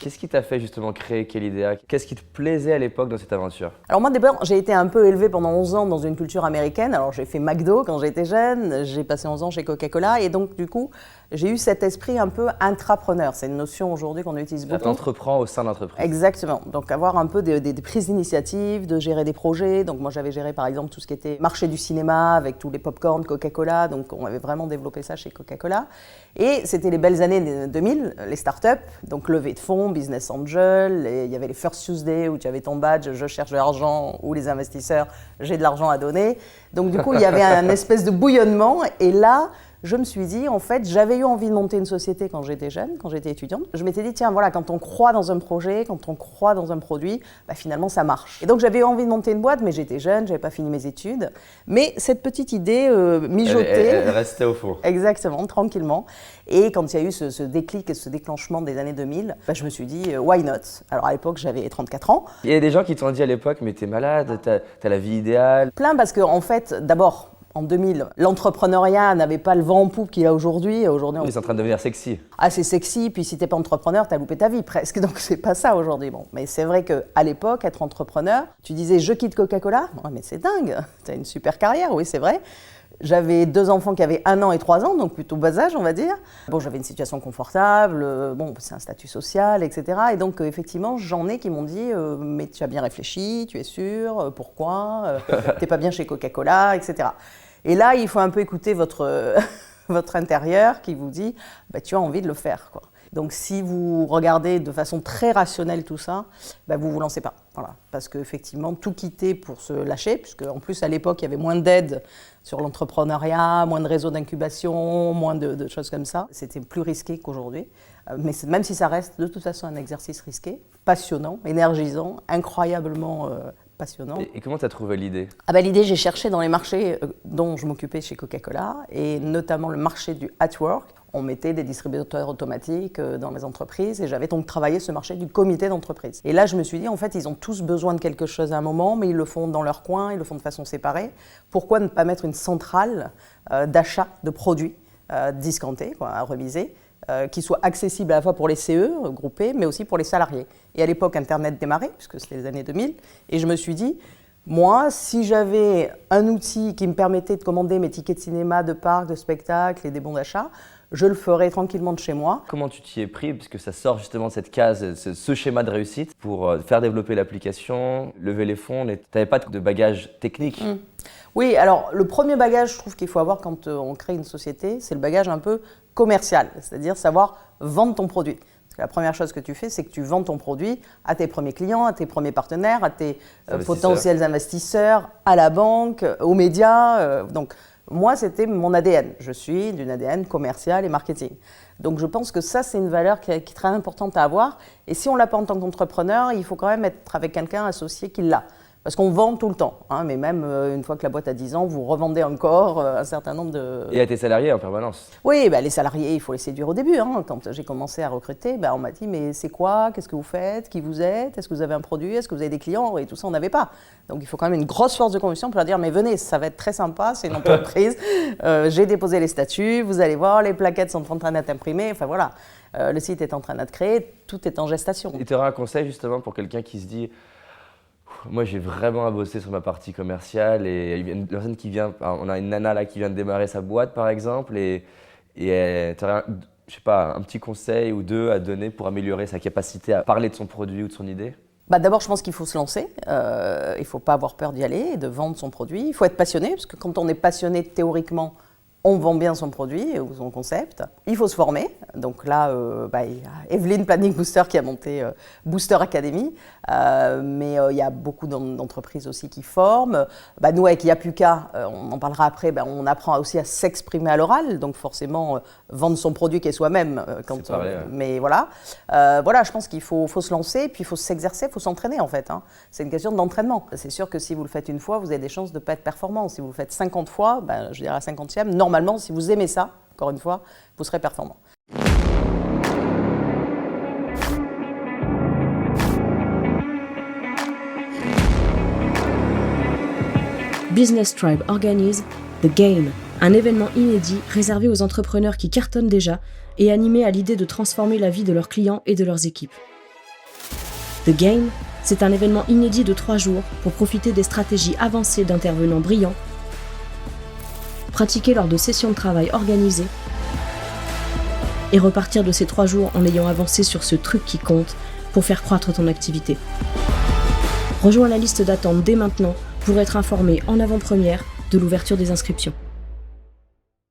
Qu'est-ce qui t'a fait justement créer Kelidea? Qu'est-ce qui te plaisait à l'époque dans cette aventure? Alors moi d'abord, j'ai été un peu élevée pendant 11 ans dans une culture américaine. Alors j'ai fait McDo quand j'étais jeune, j'ai passé 11 ans chez Coca-Cola et donc du coup, j'ai eu cet esprit un peu intrapreneur. C'est une notion aujourd'hui qu'on utilise beaucoup. T'entreprends au sein de l'entreprise. Exactement. Donc avoir un peu des prises d'initiative, de gérer des projets. Donc moi j'avais géré par exemple tout ce qui était marché du cinéma avec tous les pop-corn Coca-Cola. Donc on avait vraiment développé ça chez Coca-Cola. Et c'était les belles années 2000, les startups, donc levée de fonds, business angel, et il y avait les First Tuesday où tu avais ton badge, je cherche de l'argent, ou les investisseurs, j'ai de l'argent à donner. Donc du coup, il y avait un espèce de bouillonnement, et là, je me suis dit, en fait, j'avais eu envie de monter une société quand j'étais jeune, quand j'étais étudiante. Je m'étais dit, tiens, voilà, quand on croit dans un projet, quand on croit dans un produit, bah, finalement, ça marche. Et donc, j'avais eu envie de monter une boîte, mais j'étais jeune, j'avais pas fini mes études. Mais cette petite idée mijotée… Elle restait au fond. Exactement, tranquillement. Et quand il y a eu ce déclic et ce déclenchement des années 2000, bah, je me suis dit, why not? Alors, à l'époque, j'avais 34 ans. Il y a des gens qui t'ont dit à l'époque, mais t'es malade, t'as la vie idéale. Plein parce qu'en fait, d'abord, en 2000, l'entrepreneuriat n'avait pas le vent en poupe qu'il a aujourd'hui. Aujourd'hui, C'est en train de devenir sexy. Ah, c'est sexy, puis si t'es pas entrepreneur, t'as loupé ta vie presque. Donc c'est pas ça aujourd'hui. Bon, mais c'est vrai qu'à l'époque, être entrepreneur, tu disais je quitte Coca-Cola. Ouais, mais c'est dingue, t'as une super carrière, oui, c'est vrai. J'avais 2 enfants qui avaient 1 an et 3 ans, donc plutôt bas âge, on va dire. Bon, j'avais une situation confortable, bon, c'est un statut social, etc. Et donc, effectivement, j'en ai qui m'ont dit mais tu as bien réfléchi, tu es sûr, pourquoi t'es pas bien chez Coca-Cola, etc. Et là, il faut un peu écouter votre intérieur qui vous dit bah, tu as envie de le faire, quoi. Donc si vous regardez de façon très rationnelle tout ça, bah, vous ne vous lancez pas. Voilà. Parce qu'effectivement, tout quitter pour se lâcher, puisque en plus à l'époque, il y avait moins d'aide sur l'entrepreneuriat, moins de réseaux d'incubation, moins de choses comme ça. C'était plus risqué qu'aujourd'hui. Mais même si ça reste de toute façon un exercice risqué, passionnant, énergisant, incroyablement passionnant. Et comment tu as trouvé l'idée? Ah bah, l'idée, j'ai cherché dans les marchés dont je m'occupais chez Coca-Cola, et notamment le marché du at-work. On mettait des distributeurs automatiques dans les entreprises, et j'avais donc travaillé ce marché du comité d'entreprise. Et là, je me suis dit, en fait, ils ont tous besoin de quelque chose à un moment, mais ils le font dans leur coin, ils le font de façon séparée. Pourquoi ne pas mettre une centrale d'achat de produits discountés, quoi, à remiser, qui soit accessible à la fois pour les CE groupés, mais aussi pour les salariés. Et à l'époque, Internet démarrait, puisque c'était les années 2000, et je me suis dit, moi, si j'avais un outil qui me permettait de commander mes tickets de cinéma, de parc, de spectacle et des bons d'achat, je le ferais tranquillement de chez moi. Comment tu t'y es pris? Parce que ça sort justement de cette case, ce schéma de réussite pour faire développer l'application, lever les fonds. Tu n'avais pas de bagage technique. Oui, alors le premier bagage, je trouve qu'il faut avoir quand on crée une société, c'est le bagage un peu commercial, c'est-à-dire savoir vendre ton produit. Parce que la première chose que tu fais, c'est que tu vends ton produit à tes premiers clients, à tes premiers partenaires, à tes potentiels investisseurs, à la banque, aux médias. Donc, moi, c'était mon ADN. Je suis d'une ADN commercial et marketing. Donc, je pense que ça, c'est une valeur qui est très importante à avoir. Et si on ne l'a pas en tant qu'entrepreneur, il faut quand même être avec quelqu'un associé qui l'a. Parce qu'on vend tout le temps, hein, mais même une fois que la boîte a 10 ans, vous revendez encore un certain nombre de… Et à tes salariés en permanence? Oui, bah, les salariés, il faut les séduire au début. Hein. Quand j'ai commencé à recruter, bah, on m'a dit « mais c'est quoi? Qu'est-ce que vous faites? Qui vous êtes? Est-ce que vous avez un produit? Est-ce que vous avez des clients ?» Et tout ça, on n'avait pas. Donc il faut quand même une grosse force de conviction pour leur dire « mais venez, ça va être très sympa, c'est une entreprise, j'ai déposé les statuts, vous allez voir, les plaquettes sont en train d'être imprimées, enfin voilà, le site est en train d'être créé, tout est en gestation. » Et tu aurais un conseil justement pour quelqu'un qui se dit moi, j'ai vraiment à bosser sur ma partie commerciale et il y a une personne qui vient, on a une nana là qui vient de démarrer sa boîte par exemple et tu aurais, je sais pas, un petit conseil ou 2 à donner pour améliorer sa capacité à parler de son produit ou de son idée? Bah, d'abord, je pense qu'il faut se lancer, il ne faut pas avoir peur d'y aller et de vendre son produit. Il faut être passionné, parce que quand on est passionné théoriquement, on vend bien son produit ou son concept. Il faut se former. Donc là, il y a Evelyne Planning Booster qui a monté Booster Academy. Mais il y a beaucoup d'entreprises aussi qui forment. Nous, avec Yapuka, on en parlera après, on apprend aussi à s'exprimer à l'oral. Donc forcément, vendre son produit qui est soi-même. Mais voilà. Voilà, je pense qu'il faut se lancer, puis il faut s'exercer, il faut s'entraîner en fait. Hein. C'est une question d'entraînement. C'est sûr que si vous le faites une fois, vous avez des chances de ne pas être performant. Si vous le faites 50 fois, je dirais à 50e, normalement, si vous aimez ça, encore une fois, vous serez performant. Business Tribe organise The Game, un événement inédit réservé aux entrepreneurs qui cartonnent déjà et animés à l'idée de transformer la vie de leurs clients et de leurs équipes. The Game, c'est un événement inédit de 3 jours pour profiter des stratégies avancées d'intervenants brillants, pratiquer lors de sessions de travail organisées et repartir de ces 3 jours en ayant avancé sur ce truc qui compte pour faire croître ton activité. Rejoins la liste d'attente dès maintenant pour être informé en avant-première de l'ouverture des inscriptions.